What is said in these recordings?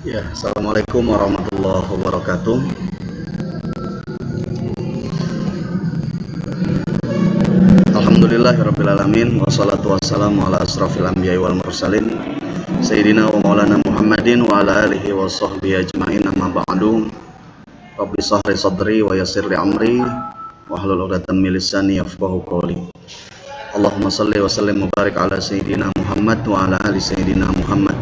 Ya, Assalamualaikum warahmatullahi wabarakatuh. Alhamdulillahirrabbilalamin. Wassalatu wassalamu ala asrafil anbiya'i wal mursalin Sayyidina wa maulana Muhammadin wa ala alihi wa sahbihi ajma'in, amma ba'du. Rabbi sahri sadri wa yassir li amri wahlul 'uqdatam min lisani yafqahu qawli. Allahumma salli wa sallim wa barik ala Sayyidina Muhammad wa ala ali Sayyidina Muhammad.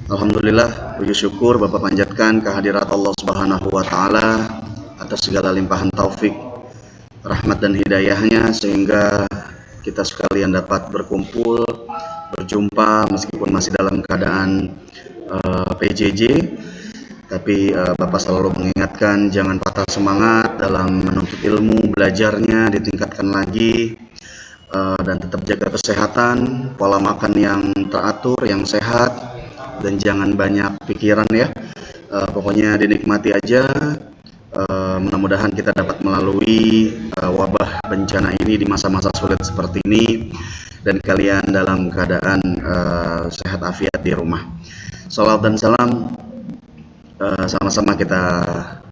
Alhamdulillah, puji syukur Bapak panjatkan kehadirat Allah Subhanahu wa taala atas segala limpahan taufik, rahmat dan hidayahnya sehingga kita sekalian dapat berkumpul, berjumpa meskipun masih dalam keadaan PJJ. Tapi Bapak selalu mengingatkan jangan patah semangat dalam menuntut ilmu, belajarnya ditingkatkan lagi, dan tetap jaga kesehatan, pola makan yang teratur, yang sehat, dan jangan banyak pikiran ya. Pokoknya dinikmati aja. Mudah-mudahan kita dapat melalui wabah bencana ini di masa-masa sulit seperti ini, dan kalian dalam keadaan sehat afiat di rumah. Salawat dan salam sama-sama kita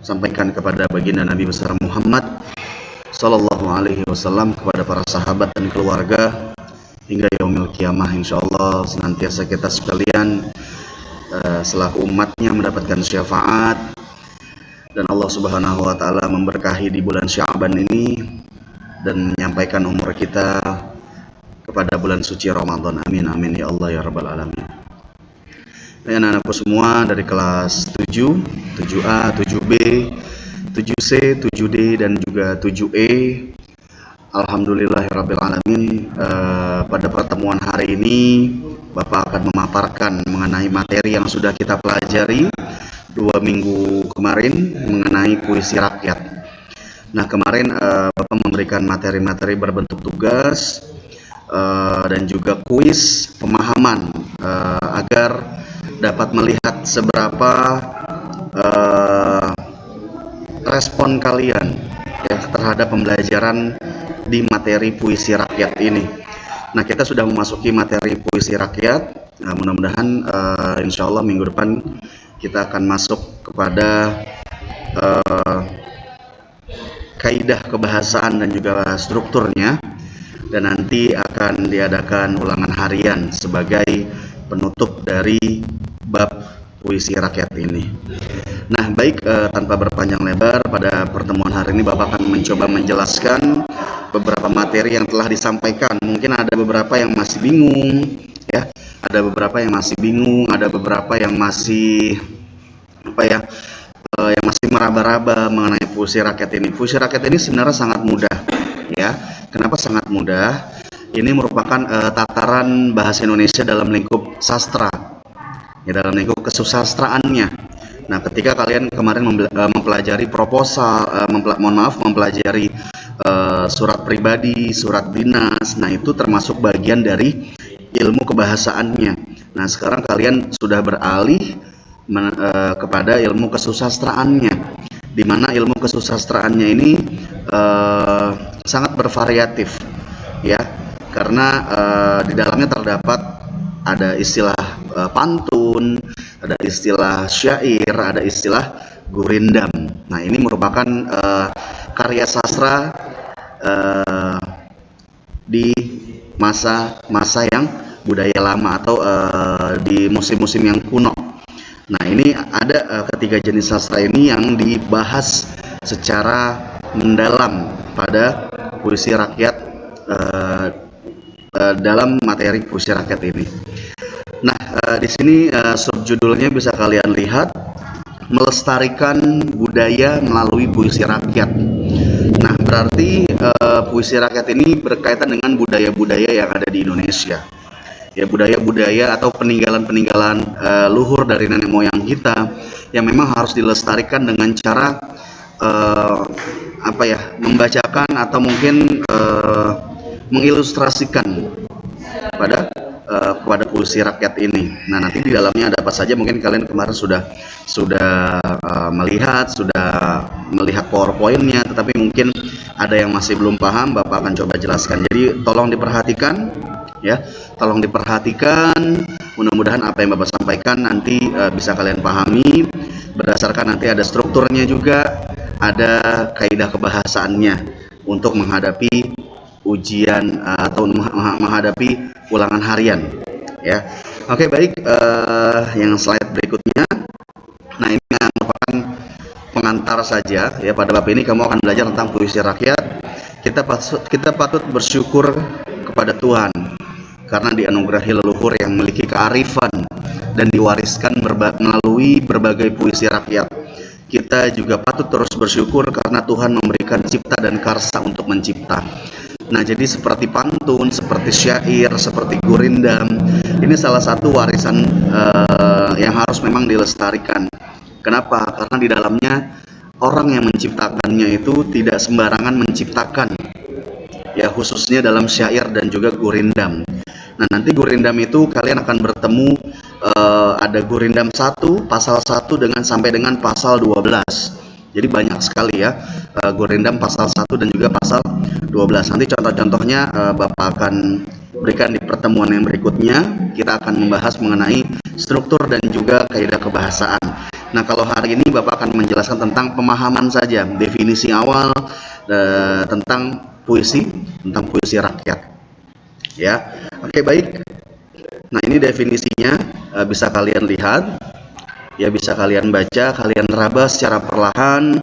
sampaikan kepada baginda Nabi besar Muhammad Sallallahu Alaihi Wasallam, kepada para sahabat dan keluarga hingga yaumil kiamah. Insyaallah senantiasa kita sekalian selaku umatnya mendapatkan syafaat, dan Allah Subhanahu wa taala memberkahi di bulan Sya'ban ini dan menyampaikan umur kita kepada bulan suci Ramadan. Amin amin ya Allah ya rabbal alamin. Anak-anakku semua dari kelas 7, 7A, 7B, 7C, 7D dan juga 7E, alhamdulillahirabbil alamin. Pada pertemuan hari ini Bapak akan memaparkan mengenai materi yang sudah kita pelajari 2 minggu kemarin mengenai puisi rakyat. Nah, kemarin Bapak memberikan materi-materi berbentuk tugas dan juga kuis pemahaman agar dapat melihat seberapa respon kalian ya terhadap pembelajaran di materi puisi rakyat ini. Nah, kita sudah memasuki materi puisi rakyat. Nah, mudah-mudahan insya Allah minggu depan kita akan masuk kepada kaidah kebahasaan dan juga strukturnya, dan nanti akan diadakan ulangan harian sebagai penutup dari bab puisi rakyat ini. Nah, baik, tanpa berpanjang lebar, pada pertemuan hari ini Bapak akan mencoba menjelaskan beberapa materi yang telah disampaikan. Mungkin ada beberapa yang masih bingung ya, ada beberapa yang masih bingung, ada beberapa yang masih yang masih meraba-raba mengenai puisi rakyat ini. Puisi rakyat ini sebenarnya sangat mudah ya. Kenapa sangat mudah? Ini merupakan tataran bahasa Indonesia dalam lingkup sastra ya, dalam lingkup kesusastraannya. Nah, ketika kalian kemarin mempelajari proposal, mempelajari surat pribadi, surat dinas, nah itu termasuk bagian dari ilmu kebahasaannya. Nah, sekarang kalian sudah beralih kepada ilmu kesusastraannya, di mana ilmu kesusastraannya ini sangat bervariatif ya, karena di dalamnya terdapat ada istilah pantun, ada istilah syair, ada istilah gurindam. Nah, ini merupakan karya sastra di masa-masa yang budaya lama atau di musim-musim yang kuno. Nah, ini ada ketiga jenis sastra ini yang dibahas secara mendalam pada puisi rakyat dalam materi puisi rakyat ini. Nah, di sini subjudulnya bisa kalian lihat, melestarikan budaya melalui puisi rakyat. Nah, berarti puisi rakyat ini berkaitan dengan budaya-budaya yang ada di Indonesia. Ya, budaya-budaya atau peninggalan-peninggalan luhur dari nenek moyang kita yang memang harus dilestarikan dengan cara membacakan atau mungkin mengilustrasikan kepada puisi rakyat ini. Nah, nanti di dalamnya ada apa saja mungkin kalian kemarin sudah melihat PowerPoint-nya, tetapi mungkin ada yang masih belum paham, Bapak akan coba jelaskan. Jadi tolong diperhatikan ya, tolong diperhatikan Mudah-mudahan apa yang Bapak sampaikan nanti bisa kalian pahami berdasarkan nanti ada strukturnya juga, ada kaidah kebahasaannya untuk menghadapi ujian atau menghadapi ulangan harian, ya. Oke, baik, yang slide berikutnya. Nah, ini merupakan pengantar saja ya. Pada bab ini kamu akan belajar tentang puisi rakyat. Kita patut bersyukur kepada Tuhan karena dianugerahi leluhur yang memiliki kearifan dan diwariskan melalui berbagai puisi rakyat. Kita juga patut terus bersyukur karena Tuhan memberikan cipta dan karsa untuk mencipta. Nah, jadi seperti pantun, seperti syair, seperti gurindam, ini salah satu warisan yang harus memang dilestarikan. Kenapa? Karena di dalamnya orang yang menciptakannya itu tidak sembarangan menciptakan, ya, khususnya dalam syair dan juga gurindam. Nah, nanti gurindam itu kalian akan bertemu ada gurindam 1, pasal 1 sampai dengan pasal 12. Jadi banyak sekali ya gurindam pasal 1 dan juga pasal 12. Nanti contoh-contohnya Bapak akan berikan di pertemuan yang berikutnya. Kita akan membahas mengenai struktur dan juga kaidah kebahasaan. Nah, kalau hari ini Bapak akan menjelaskan tentang pemahaman saja, definisi awal tentang puisi rakyat. Ya, oke, baik. Nah, ini definisinya bisa kalian lihat, ya, bisa kalian baca, kalian raba secara perlahan.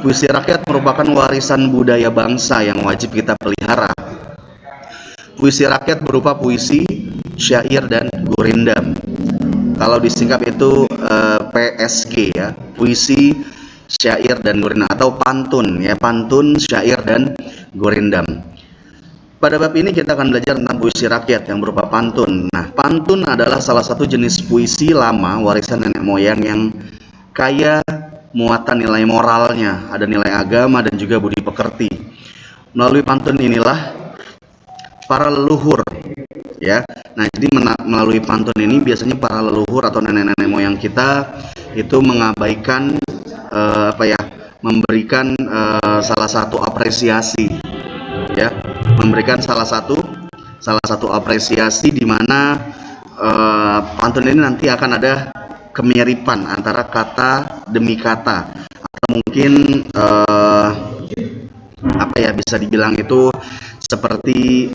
Puisi rakyat merupakan warisan budaya bangsa yang wajib kita pelihara. Puisi rakyat berupa puisi, syair, dan gurindam. Kalau disingkat itu PSG ya, puisi, syair, dan gurindam, atau pantun ya, pantun, syair, dan gurindam. Pada bab ini kita akan belajar tentang puisi rakyat yang berupa pantun. Nah, pantun adalah salah satu jenis puisi lama warisan nenek moyang yang kaya muatan nilai moralnya, ada nilai agama dan juga budi pekerti. Melalui pantun inilah para leluhur, ya. Nah, jadi melalui pantun ini biasanya para leluhur atau nenek-nenek moyang kita itu mengabaikan memberikan salah satu apresiasi, ya, memberikan salah satu apresiasi di mana pantun ini nanti akan ada kemiripan antara kata demi kata, atau mungkin bisa dibilang itu seperti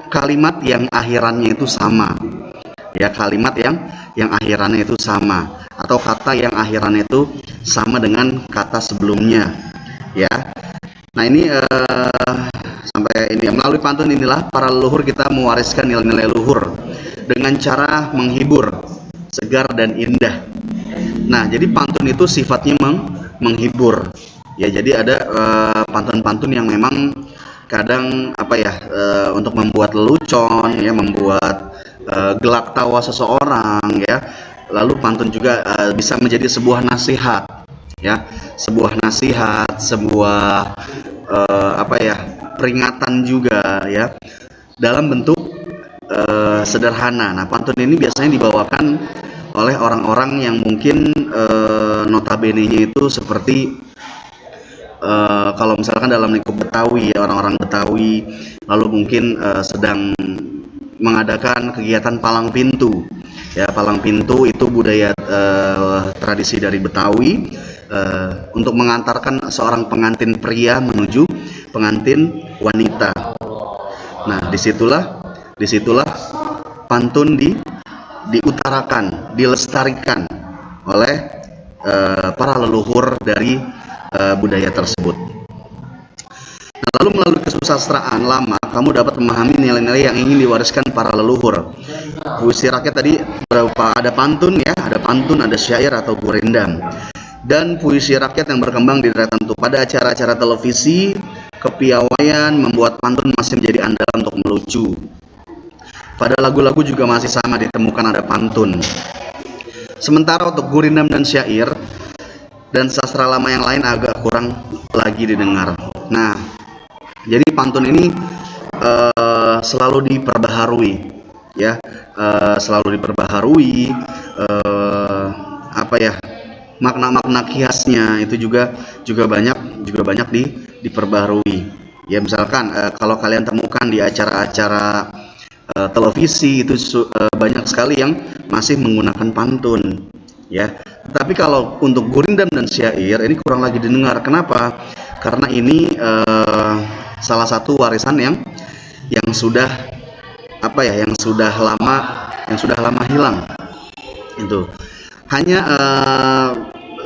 kalimat yang akhirannya itu sama, ya, kalimat yang akhirannya itu sama, atau kata yang akhirannya itu sama dengan kata sebelumnya, ya. Nah, ini sampai ini melalui pantun inilah para leluhur kita mewariskan nilai-nilai luhur dengan cara menghibur, segar, dan indah. Nah, jadi pantun itu sifatnya menghibur, ya. Jadi ada pantun-pantun yang memang kadang untuk membuat lelucon, ya, membuat gelak tawa seseorang, ya. Lalu pantun juga bisa menjadi sebuah nasihat, ya, sebuah nasihat, sebuah peringatan juga, ya, dalam bentuk sederhana. Nah, pantun ini biasanya dibawakan oleh orang-orang yang mungkin notabene-nya itu seperti kalau misalkan dalam lingkup Betawi, ya, orang-orang Betawi, lalu mungkin sedang mengadakan kegiatan palang pintu, ya. Palang pintu itu budaya tradisi dari Betawi untuk mengantarkan seorang pengantin pria menuju pengantin wanita. Nah, disitulah pantun diutarakan, dilestarikan oleh para leluhur dari budaya tersebut. Nah, lalu melalui kesusastraan lama, kamu dapat memahami nilai-nilai yang ingin diwariskan para leluhur. Puisi rakyat tadi berupa ada pantun, ya, ada pantun, ada syair atau gurindam. Dan puisi rakyat yang berkembang di daerah tertentu. Pada acara-acara televisi, kepiawaian membuat pantun masih menjadi andalan untuk melucu. Pada lagu-lagu juga masih sama ditemukan ada pantun. Sementara untuk gurindam dan syair dan sastra lama yang lain agak kurang lagi didengar. Nah, jadi pantun ini selalu diperbaharui, ya, selalu diperbaharui. Makna-makna kiasnya itu juga banyak diperbaharui. Ya, misalkan kalau kalian temukan di acara-acara televisi itu banyak sekali yang masih menggunakan pantun, ya. Tapi kalau untuk gurindam dan syair ini kurang lagi didengar. Kenapa? Karena ini salah satu warisan yang sudah yang sudah lama hilang. Itu hanya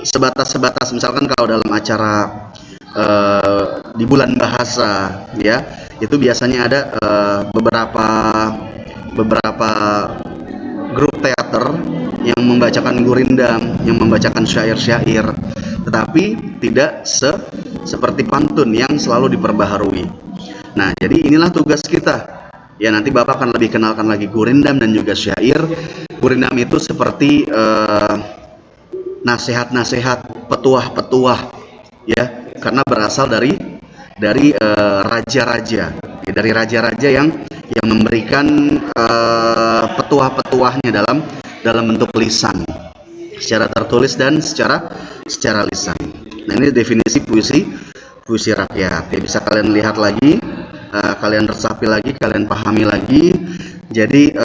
sebatas misalkan kalau dalam acara di bulan bahasa, ya, itu biasanya ada beberapa grup teater yang membacakan gurindam, yang membacakan syair-syair, tetapi tidak seperti pantun yang selalu diperbaharui. Nah, jadi inilah tugas kita. Ya, nanti Bapak akan lebih kenalkan lagi gurindam dan juga syair. Gurindam itu seperti nasihat-nasihat, petuah-petuah, ya, karena berasal dari raja-raja, ya, dari raja-raja yang memberikan petuah-petuahnya dalam bentuk lisan, secara tertulis dan secara lisan. Nah, ini definisi puisi rakyat. Ya, bisa kalian lihat lagi, kalian resapi lagi, kalian pahami lagi. Jadi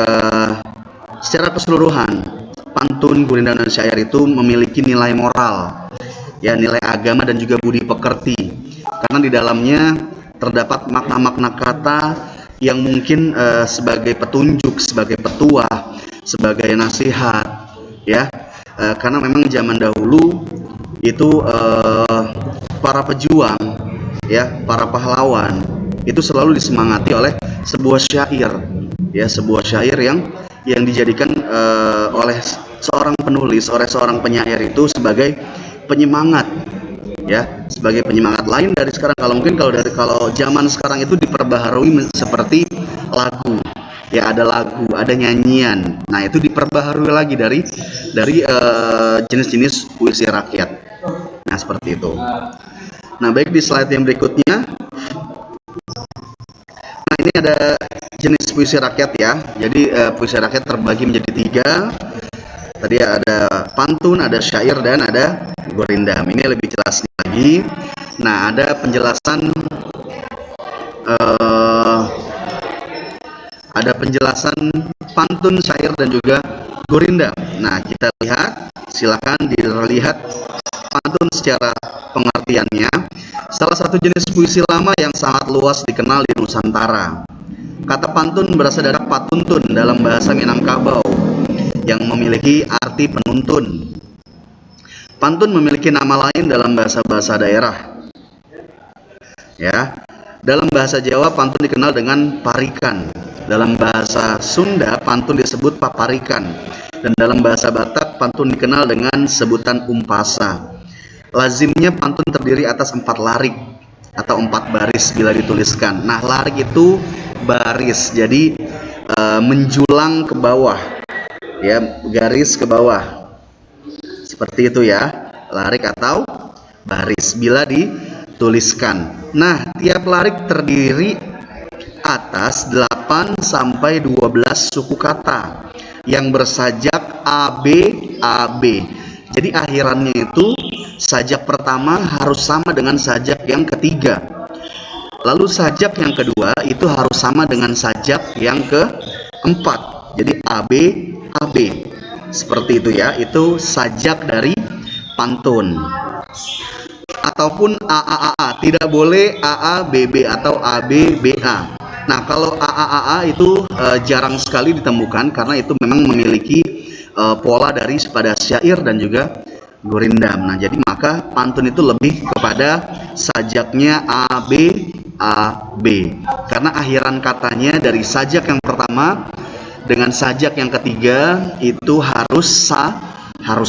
secara keseluruhan pantun, gurindam dan syair itu memiliki nilai moral, ya, nilai agama dan juga budi pekerti, karena di dalamnya terdapat makna-makna kata yang mungkin sebagai petunjuk, sebagai petuah, sebagai nasihat, ya. Karena memang zaman dahulu itu para pejuang, ya, para pahlawan itu selalu disemangati oleh sebuah syair, ya, sebuah syair yang dijadikan oleh seorang penulis, oleh seorang penyair itu sebagai penyemangat, ya, sebagai penyemangat. Lain dari sekarang. Kalau zaman sekarang itu diperbaharui seperti lagu, ya, ada lagu, ada nyanyian. Nah, itu diperbaharui lagi dari jenis-jenis puisi rakyat. Nah, seperti itu. Nah, baik, di slide yang berikutnya. Nah, ini ada jenis puisi rakyat, ya. Jadi puisi rakyat terbagi menjadi 3. Tadi ada pantun, ada syair, dan ada gurindam. Ini lebih jelas lagi. Nah, ada penjelasan pantun, syair, dan juga gurindam. Nah, kita lihat, silakan dilihat pantun secara pengertiannya. Salah satu jenis puisi lama yang sangat luas dikenal di Nusantara. Kata pantun berasal dari patuntun dalam bahasa Minangkabau yang memiliki arti penuntun. Pantun memiliki nama lain dalam bahasa-bahasa daerah. Ya, dalam bahasa Jawa pantun dikenal dengan parikan. Dalam bahasa Sunda pantun disebut paparikan. Dan dalam bahasa Batak pantun dikenal dengan sebutan umpasa. Lazimnya pantun terdiri atas 4 larik atau 4 baris bila dituliskan. Nah, larik itu baris, jadi menjulang ke bawah, ya, garis ke bawah, seperti itu, ya, larik atau baris bila dituliskan. Nah, tiap larik terdiri atas 8 sampai 12 suku kata yang bersajak AB. Jadi akhirannya itu sajak pertama harus sama dengan sajak yang ketiga. Lalu sajak yang kedua itu harus sama dengan sajak yang keempat. Jadi AB. Seperti itu, ya. Itu sajak dari pantun. Ataupun AAAA, tidak boleh AABB atau ABBA. Nah, kalau AAAA itu jarang sekali ditemukan karena itu memang memiliki pola pada syair dan juga gurindam. Nah, jadi maka pantun itu lebih kepada sajaknya AB karena akhiran katanya dari sajak yang pertama dengan sajak yang ketiga itu harus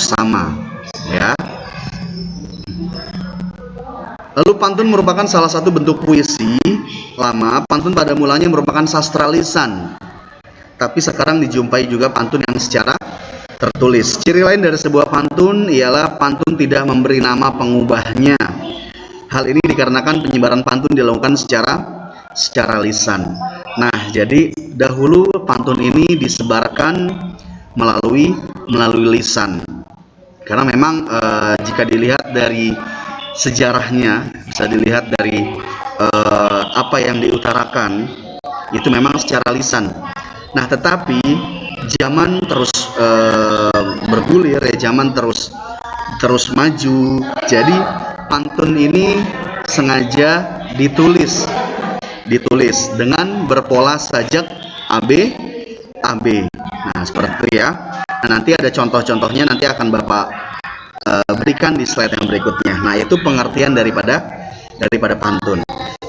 sama, ya. Lalu pantun merupakan salah satu bentuk puisi lama. Pantun pada mulanya merupakan sastra lisan, tapi sekarang dijumpai juga pantun yang secara tertulis. Ciri lain dari sebuah pantun ialah pantun tidak memberi nama pengubahnya. Hal ini dikarenakan penyebaran pantun dilakukan secara lisan. Nah, jadi dahulu pantun ini disebarkan melalui lisan. Karena memang jika dilihat dari sejarahnya, bisa dilihat dari apa yang diutarakan itu memang secara lisan. Nah, tetapi zaman terus bergulir ya, zaman terus maju. Jadi pantun ini sengaja ditulis dengan berpola sajak AB. Nah, seperti itu ya. Nah, nanti ada contoh-contohnya, nanti akan Bapak berikan di slide yang berikutnya. Nah, itu pengertian daripada pantun.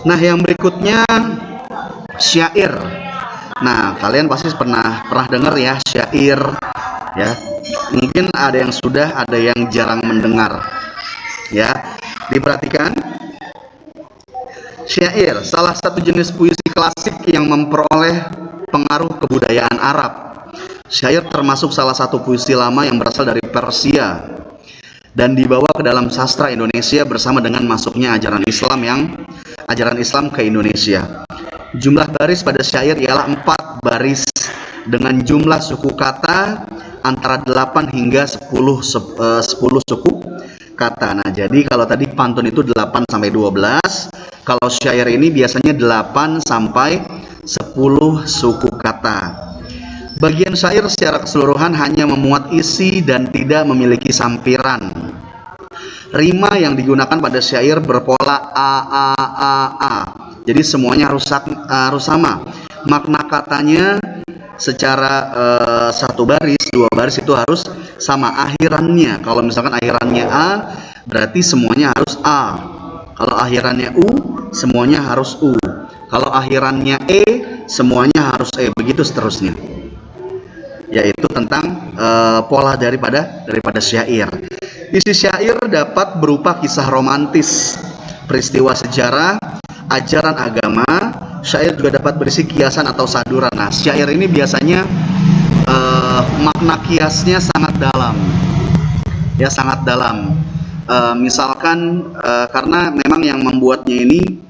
Nah, yang berikutnya syair. Nah, kalian pasti pernah dengar ya syair ya. Mungkin ada yang sudah, ada yang jarang mendengar. Ya, diperhatikan. Syair salah satu jenis puisi klasik yang memperoleh pengaruh kebudayaan Arab. Syair termasuk salah satu puisi lama yang berasal dari Persia dan dibawa ke dalam sastra Indonesia bersama dengan masuknya ajaran Islam ke Indonesia. Jumlah baris pada syair ialah 4 baris dengan jumlah suku kata antara 8 hingga 10 suku kata. Nah, jadi kalau tadi pantun itu 8 sampai 12, kalau syair ini biasanya 8 sampai 10 suku kata. Bagian syair secara keseluruhan hanya memuat isi dan tidak memiliki sampiran. Rima yang digunakan pada syair berpola a. Jadi semuanya harus sama. Makna katanya secara 1 baris, 2 baris itu harus sama akhirannya. Kalau misalkan akhirannya a, berarti semuanya harus a. Kalau akhirannya u, semuanya harus u. Kalau akhirannya e, semuanya harus e. Begitu seterusnya. Yaitu tentang pola daripada syair. Isi syair dapat berupa kisah romantis, peristiwa sejarah, ajaran agama. Syair juga dapat berisi kiasan atau saduran. Nah, syair ini biasanya makna kiasnya sangat dalam. Ya, sangat dalam. Misalkan karena memang yang membuatnya ini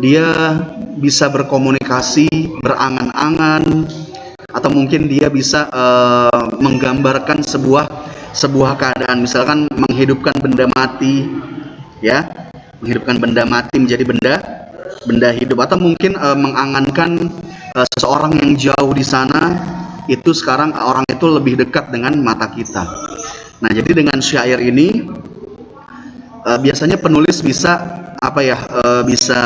dia bisa berkomunikasi, berangan-angan, atau mungkin dia bisa menggambarkan sebuah keadaan, misalkan menghidupkan benda mati, ya, menghidupkan benda mati menjadi benda hidup, atau mungkin mengangankan seseorang yang jauh di sana, itu sekarang orang itu lebih dekat dengan mata kita. Nah, jadi dengan syair ini biasanya penulis bisa bisa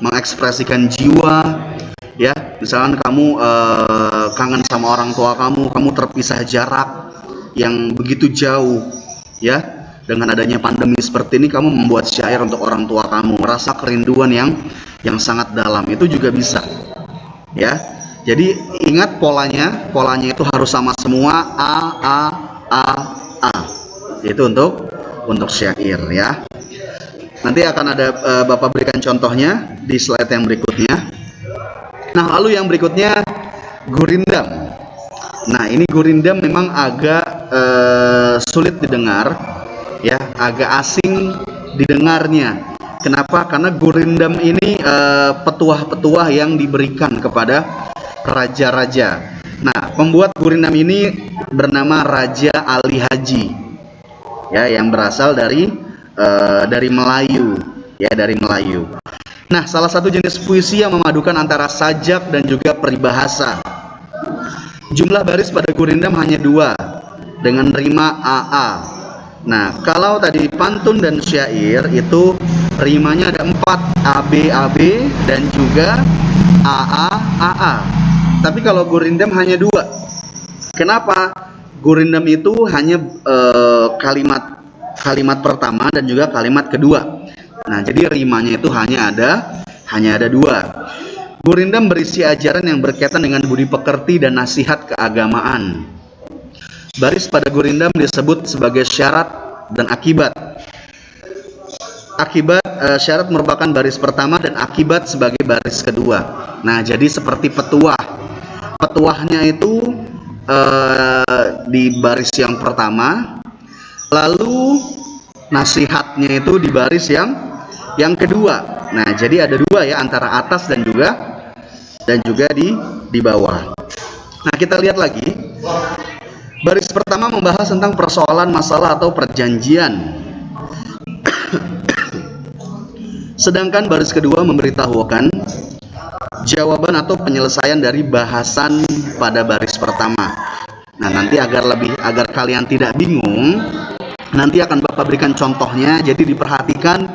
mengekspresikan jiwa, ya. Misalkan kamu kangen sama orang tua kamu terpisah jarak yang begitu jauh, ya. Dengan adanya pandemi seperti ini, kamu membuat syair untuk orang tua kamu, rasa kerinduan yang sangat dalam, itu juga bisa, ya. Jadi ingat polanya itu harus sama semua, a. Itu untuk syair, ya. Nanti akan ada Bapak berikan contohnya di slide yang berikutnya. Nah, lalu yang berikutnya gurindam. Nah, ini gurindam memang agak sulit didengar, ya, agak asing didengarnya. Kenapa? Karena gurindam ini petuah-petuah yang diberikan kepada raja-raja. Nah, pembuat gurindam ini bernama Raja Ali Haji, ya, yang berasal dari Melayu, ya, dari Melayu. Nah, salah satu jenis puisi yang memadukan antara sajak dan juga peribahasa. Jumlah baris pada gurindam hanya 2 dengan rima AA. Nah, kalau tadi pantun dan syair itu rimanya ada 4, AB dan juga AA. Tapi kalau gurindam hanya 2. Kenapa? Gurindam itu hanya kalimat pertama dan juga kalimat kedua. Nah, jadi rimanya itu hanya ada 2. Gurindam berisi ajaran yang berkaitan dengan budi pekerti dan nasihat keagamaan. Baris pada gurindam disebut sebagai syarat dan akibat. Syarat merupakan baris pertama dan akibat sebagai baris kedua. Nah, jadi seperti petuah. Petuahnya itu di baris yang pertama, lalu nasihatnya itu di baris yang kedua. Nah, jadi ada 2 ya, antara atas dan juga di bawah. Nah, kita lihat lagi. Baris pertama membahas tentang persoalan, masalah atau perjanjian. Sedangkan baris kedua memberitahukan jawaban atau penyelesaian dari bahasan pada baris pertama. Nah, nanti agar kalian tidak bingung, nanti akan Bapak berikan contohnya. Jadi diperhatikan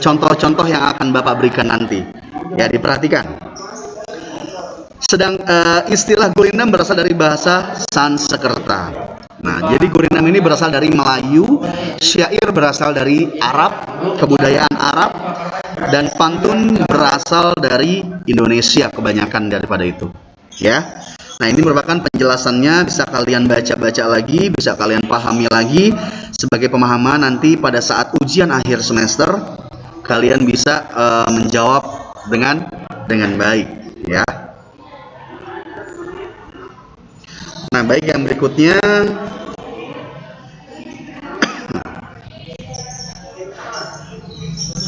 contoh-contoh yang akan Bapak berikan nanti. Ya, diperhatikan. Istilah gurindam berasal dari bahasa Sanskerta. Nah, jadi gurindam ini berasal dari Melayu, syair berasal dari Arab, kebudayaan Arab, dan pantun berasal dari Indonesia kebanyakan daripada itu. Ya. Nah, ini merupakan penjelasannya, bisa kalian baca-baca lagi, bisa kalian pahami lagi sebagai pemahaman nanti pada saat ujian akhir semester kalian bisa menjawab dengan baik, ya. Nah, baik, yang berikutnya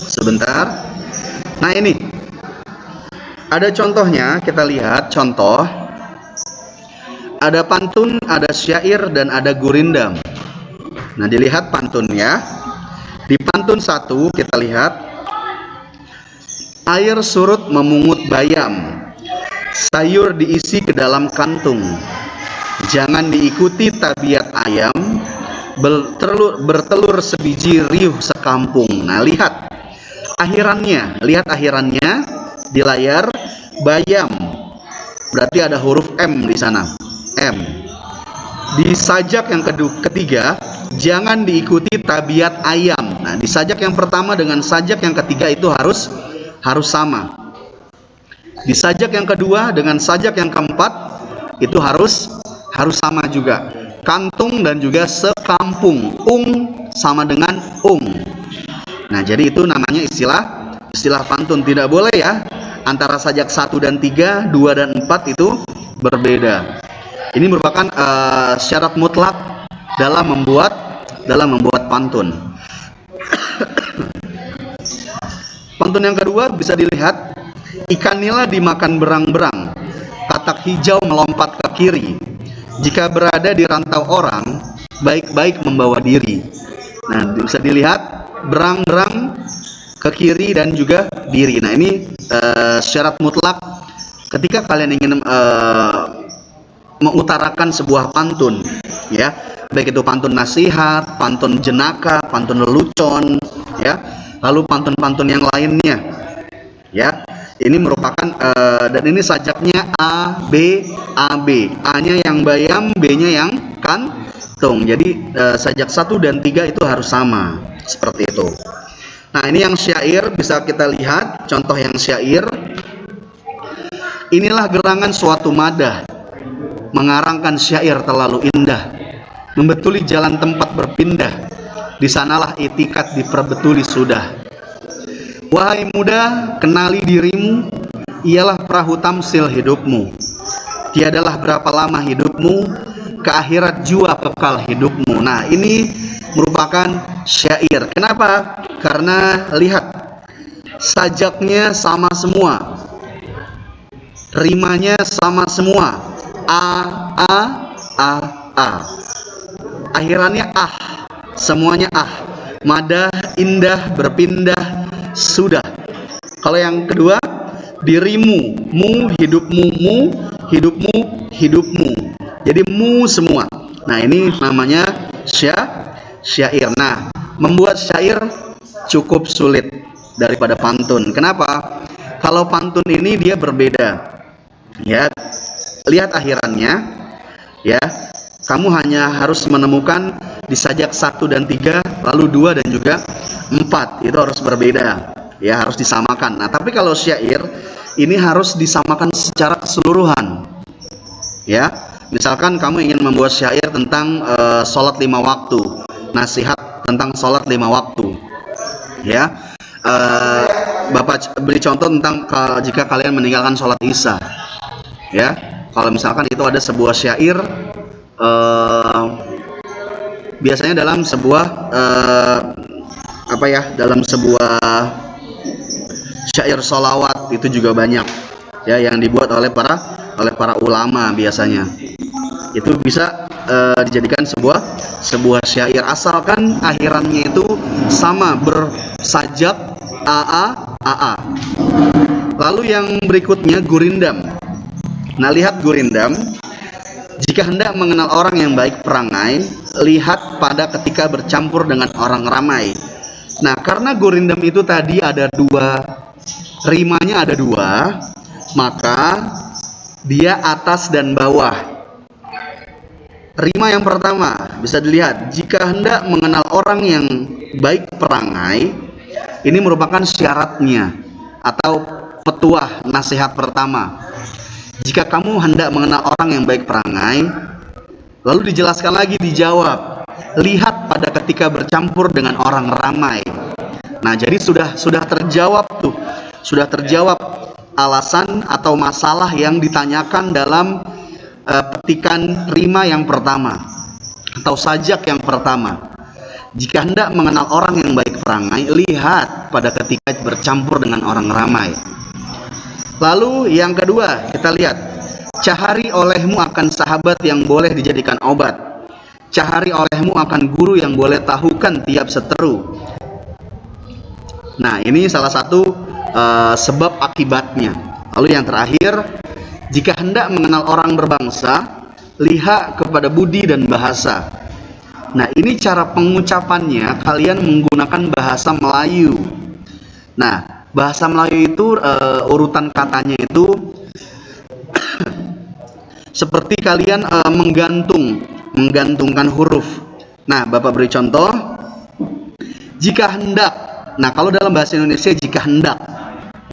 sebentar. Nah, ini ada contohnya, kita lihat contoh. Ada pantun, ada syair, dan ada gurindam. Nah, dilihat pantunnya. Di pantun 1 kita lihat, air surut memungut bayam, sayur diisi ke dalam kantung, jangan diikuti tabiat ayam, bertelur sebiji riuh sekampung. Nah, lihat akhirannya di layar, bayam. Berarti ada huruf M di sana. M. Di sajak yang ketiga, jangan diikuti tabiat ayam. Nah, di sajak yang pertama dengan sajak yang ketiga itu harus sama. Di sajak yang kedua dengan sajak yang keempat itu harus sama juga. Kantung dan juga sekampung. Sama dengan Nah, jadi itu namanya istilah pantun. Tidak boleh ya antara sajak 1 dan 3, 2 dan 4 itu berbeda. Ini merupakan syarat mutlak dalam membuat pantun. Pantun yang kedua bisa dilihat, ikan nila dimakan berang-berang, katak hijau melompat ke kiri, jika berada di rantau orang, baik-baik membawa diri. Nah, bisa dilihat berang-berang ke kiri dan juga diri. Nah, ini syarat mutlak ketika kalian ingin mengutarakan sebuah pantun, ya, baik itu pantun nasihat, pantun jenaka, pantun lelucon, ya, lalu pantun-pantun yang lainnya, ya. Ini merupakan dan ini sajaknya A B, A-nya yang bayam, B-nya yang kantung. Jadi sajak 1 dan 3 itu harus sama, seperti itu. Nah, ini yang syair, bisa kita lihat contoh yang syair. Inilah gerangan suatu madah, mengarangkan syair terlalu indah, membetuli jalan tempat berpindah, di sanalah itikat diperbetuli sudah. Wahai muda, kenali dirimu, ialah perahu tamsil hidupmu. Tiadalah berapa lama hidupmu, ke akhirat jua bekal hidupmu. Nah, ini merupakan syair. Kenapa? Karena lihat, sajaknya sama semua, rimanya sama semua. A. Akhirannya semuanya madah, indah, berpindah, sudah. Kalau yang kedua, dirimu, mu, hidupmu, hidupmu. Jadi mu semua. Nah, ini namanya syair. Nah, membuat syair cukup sulit daripada pantun. Kenapa? Kalau pantun ini dia berbeda. Ya, lihat akhirannya, ya. Kamu hanya harus menemukan di sajak 1 dan 3, lalu 2 dan juga 4. Itu harus berbeda, ya, harus disamakan. Nah, tapi kalau syair ini harus disamakan secara keseluruhan, ya. Misalkan kamu ingin membuat syair tentang sholat 5 waktu, nasihat tentang sholat 5 waktu, ya. Bapak beri contoh tentang jika kalian meninggalkan sholat isya, ya. Kalau misalkan itu ada sebuah syair, biasanya dalam sebuah dalam sebuah syair sholawat itu juga banyak, ya, yang dibuat oleh para ulama. Biasanya itu bisa dijadikan sebuah syair, asalkan akhirannya itu sama, bersajak AA AA. Lalu yang berikutnya gurindam. Nah, lihat gurindam. Jika hendak mengenal orang yang baik perangai, lihat pada ketika bercampur dengan orang ramai. Nah, karena gurindam itu tadi ada dua, rimanya ada dua, maka dia atas dan bawah. Rima yang pertama bisa dilihat, jika hendak mengenal orang yang baik perangai, ini merupakan syaratnya atau petuah nasihat pertama. Jika kamu hendak mengenal orang yang baik perangai, lalu dijelaskan lagi, dijawab, lihat pada ketika bercampur dengan orang ramai. Nah, jadi sudah terjawab tuh, sudah terjawab alasan atau masalah yang ditanyakan dalam petikan rima yang pertama atau sajak yang pertama. Jika hendak mengenal orang yang baik perangai, lihat pada ketika bercampur dengan orang ramai. Lalu yang kedua, kita lihat, cahari olehmu akan sahabat yang boleh dijadikan obat. Cahari olehmu akan guru yang boleh tahukan tiap seteru. Nah, ini salah satu sebab akibatnya. Lalu yang terakhir, jika hendak mengenal orang berbangsa, lihat kepada budi dan bahasa. Nah, ini cara pengucapannya, kalian menggunakan bahasa Melayu. Nah, bahasa Melayu itu urutan katanya itu seperti kalian menggantungkan huruf. Nah, Bapak beri contoh. Jika hendak. Nah, kalau dalam bahasa Indonesia jika hendak,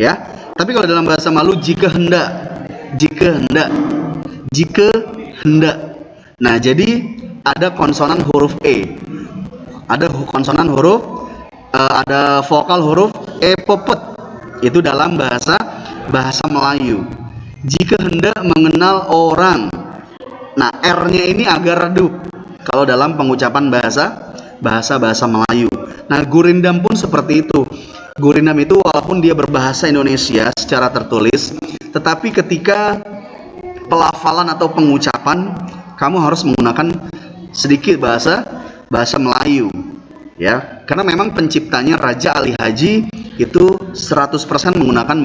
ya. Tapi kalau dalam bahasa Melayu jika hendak, jika hendak, jika hendak. Nah, jadi ada konsonan huruf E, ada konsonan huruf, ada vokal huruf E popet. Itu dalam bahasa Melayu. Jika hendak mengenal orang, nah R-nya ini agak redup kalau dalam pengucapan bahasa Melayu. Nah, gurindam pun seperti itu. Gurindam itu walaupun dia berbahasa Indonesia secara tertulis, tetapi ketika pelafalan atau pengucapan kamu harus menggunakan sedikit bahasa Melayu, ya. Karena memang penciptanya Raja Ali Haji itu 100% menggunakan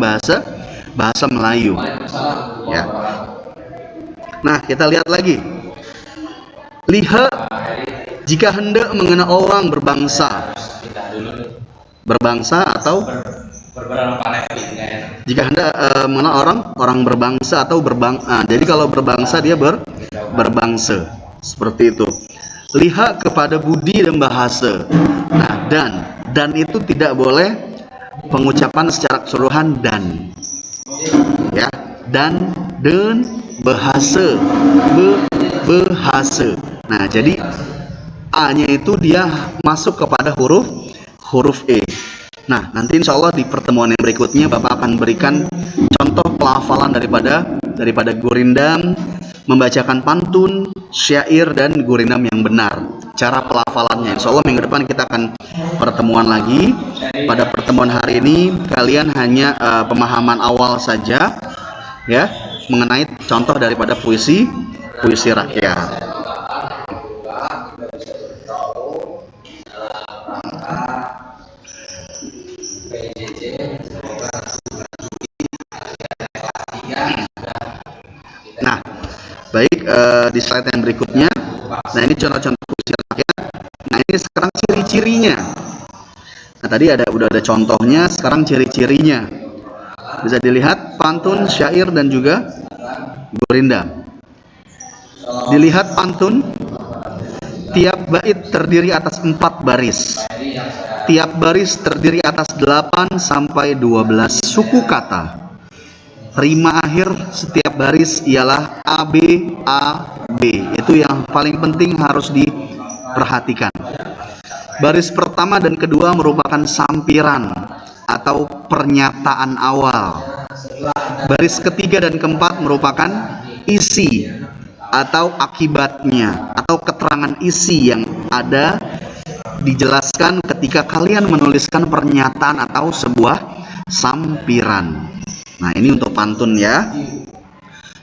bahasa Melayu, ya. Nah, kita lihat lagi. Lihat, jika hendak mengenal orang berbangsa atau jika hendak mengenal orang berbangsa atau jadi kalau berbangsa dia berbangsa, seperti itu. Lihat kepada budi dan bahasa. Nah, dan itu tidak boleh pengucapan secara keseluruhan dan, ya, dan bahasa bahasa. Nah, jadi A-nya itu dia masuk kepada huruf E. Nah, nanti insya Allah di pertemuan yang berikutnya Bapak akan berikan contoh pelafalan daripada gurindam, membacakan pantun, syair, dan gurindam yang benar. Cara pelafalannya, insya Allah minggu depan kita akan pertemuan lagi. Pada pertemuan hari ini kalian hanya pemahaman awal saja, ya, mengenai contoh daripada puisi rakyat. Nah, baik, di slide yang berikutnya, nah ini contoh-contoh puisi rakyat. Nah, ini sekarang ciri-cirinya. Nah, tadi udah ada contohnya, sekarang ciri-cirinya. Bisa dilihat pantun, syair, dan juga gurindam. Dilihat pantun, tiap bait terdiri atas 4 baris. Tiap baris terdiri atas 8 sampai 12 suku kata. Rima akhir setiap baris ialah A, B, A, B. Itu yang paling penting harus diperhatikan. Baris pertama dan kedua merupakan sampiran atau pernyataan awal. Baris ketiga dan keempat merupakan isi atau akibatnya atau keterangan isi yang ada dijelaskan ketika kalian menuliskan pernyataan atau sebuah sampiran. Nah, ini untuk pantun, ya.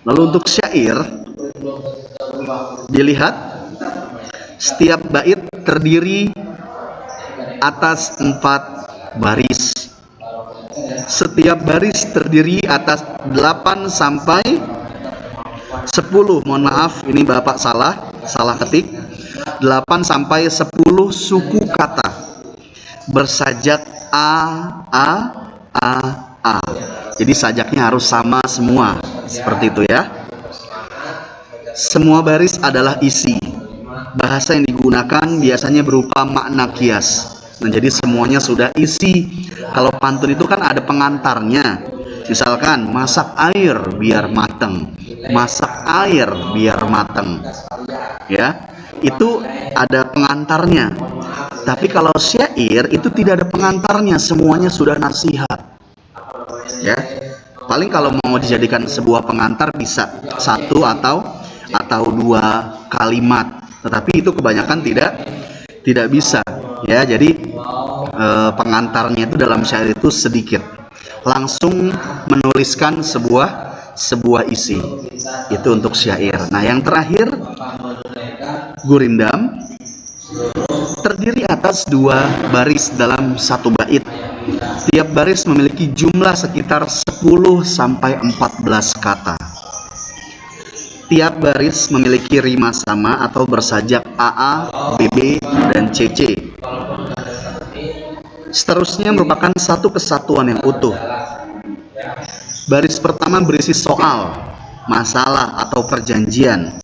Lalu untuk syair, dilihat setiap bait terdiri atas 4 baris. Setiap baris terdiri atas 8 sampai 10, mohon maaf ini Bapak salah ketik, 8 sampai 10 suku kata bersajak A. Jadi sajaknya harus sama semua, seperti itu ya. Semua baris adalah isi. Bahasa yang digunakan biasanya berupa makna kias. Nah, jadi semuanya sudah isi. Kalau pantun itu kan ada pengantarnya. Misalkan masak air biar mateng. Masak air biar mateng. Ya, itu ada pengantarnya. Tapi kalau syair itu tidak ada pengantarnya, semuanya sudah nasihat. Ya, paling kalau mau dijadikan sebuah pengantar bisa 1 atau 2 kalimat. Tetapi itu kebanyakan tidak bisa. Ya, jadi pengantarnya itu dalam syair itu sedikit. Langsung menuliskan sebuah isi. Itu untuk syair. Nah, yang terakhir gurindam terdiri atas 2 baris dalam 1 bait. Tiap baris memiliki jumlah sekitar 10 sampai 14 kata. Tiap baris memiliki rima sama atau bersajak AA, BB, dan CC. Seterusnya merupakan satu kesatuan yang utuh. Baris pertama berisi soal, masalah atau perjanjian.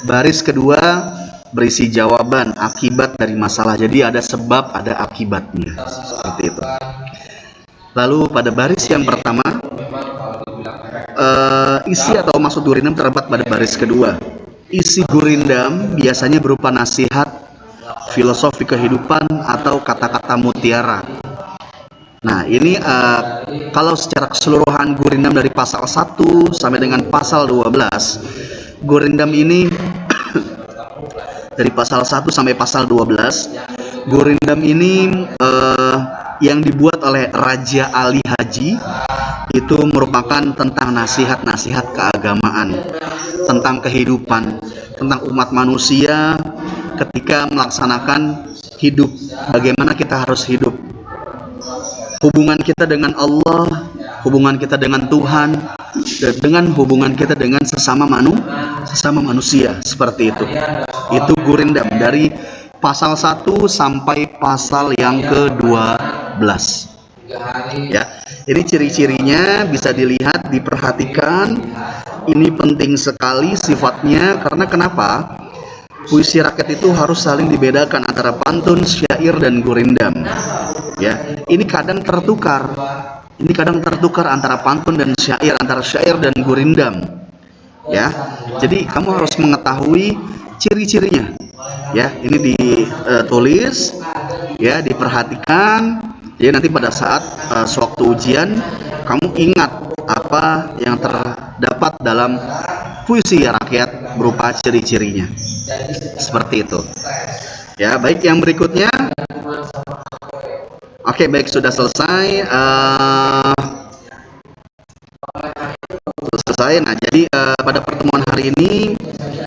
Baris kedua berisi jawaban, akibat dari masalah. Jadi ada sebab, ada akibatnya. Seperti itu. Lalu pada baris yang pertama, isi atau maksud gurindam terdapat pada baris kedua. Isi gurindam biasanya berupa nasihat, filosofi kehidupan, atau kata-kata mutiara. Nah, ini kalau secara keseluruhan gurindam dari pasal 1 sampai dengan pasal 12, gurindam ini dari pasal 1 sampai pasal 12, gurindam ini yang dibuat oleh Raja Ali Haji itu merupakan tentang nasihat-nasihat keagamaan, tentang kehidupan, tentang umat manusia ketika melaksanakan hidup, bagaimana kita harus hidup, hubungan kita dengan Allah, hubungan kita dengan Tuhan, dan dengan hubungan kita dengan sesama manusia, seperti itu. Itu gurindam dari pasal 1 sampai pasal yang ke-12. Ya, ini ciri-cirinya bisa dilihat, diperhatikan. Ini penting sekali sifatnya, karena kenapa? Puisi rakyat itu harus saling dibedakan antara pantun, syair, dan gurindam. Ya, ini kadang tertukar. Ini kadang tertukar antara pantun dan syair, antara syair dan gurindam. Ya, jadi kamu harus mengetahui ciri-cirinya. Ya, ini ditulis, ya, diperhatikan. Jadi nanti pada saat sewaktu ujian, kamu ingat apa yang terdapat dalam puisi rakyat berupa ciri-cirinya. Seperti itu. Ya, baik, yang berikutnya. Oke, baik, sudah selesai. Nah, jadi pada pertemuan hari ini,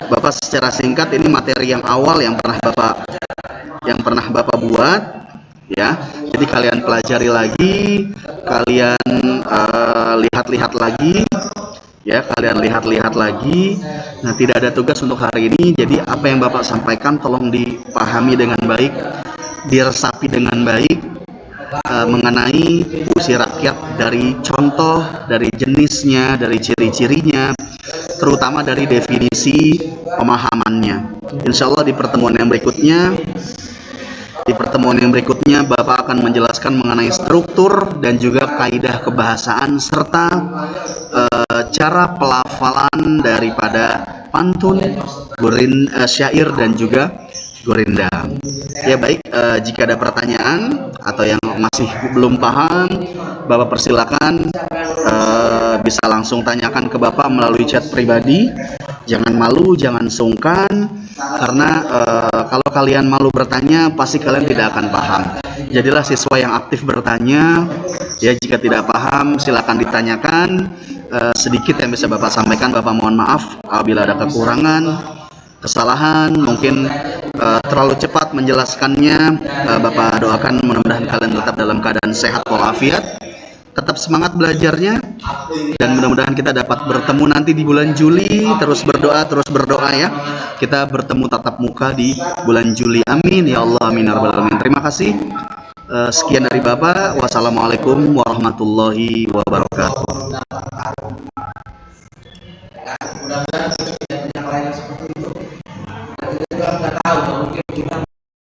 Bapak secara singkat, ini materi yang awal yang pernah Bapak buat, ya. Jadi kalian pelajari lagi, kalian lihat-lihat lagi, ya, kalian lihat-lihat lagi. Nah, tidak ada tugas untuk hari ini. Jadi apa yang Bapak sampaikan tolong dipahami dengan baik, diresapi dengan baik. Mengenai puisi rakyat, dari contoh, dari jenisnya, dari ciri-cirinya, terutama dari definisi pemahamannya. Insya Allah di pertemuan yang berikutnya Bapak akan menjelaskan mengenai struktur dan juga kaidah kebahasaan serta cara pelafalan daripada pantun, syair, dan juga gurindam. Ya, baik, jika ada pertanyaan atau yang masih belum paham, Bapak persilakan bisa langsung tanyakan ke Bapak melalui chat pribadi. Jangan malu, jangan sungkan, karena kalau kalian malu bertanya, pasti kalian tidak akan paham. Jadilah siswa yang aktif bertanya. Ya, jika tidak paham silakan ditanyakan. Sedikit yang bisa Bapak sampaikan, Bapak mohon maaf apabila ada kekurangan, kesalahan, mungkin terlalu cepat menjelaskannya. Bapak doakan mudah-mudahan kalian tetap dalam keadaan sehat walafiat. tetap semangat belajarnya, dan mudah-mudahan kita dapat bertemu nanti di bulan Juli. Terus berdoa ya. Kita bertemu tatap muka di bulan Juli. Amin ya Allah, amin ya rabbal alamin. Terima kasih. Sekian dari Bapak. Wassalamualaikum warahmatullahi wabarakatuh.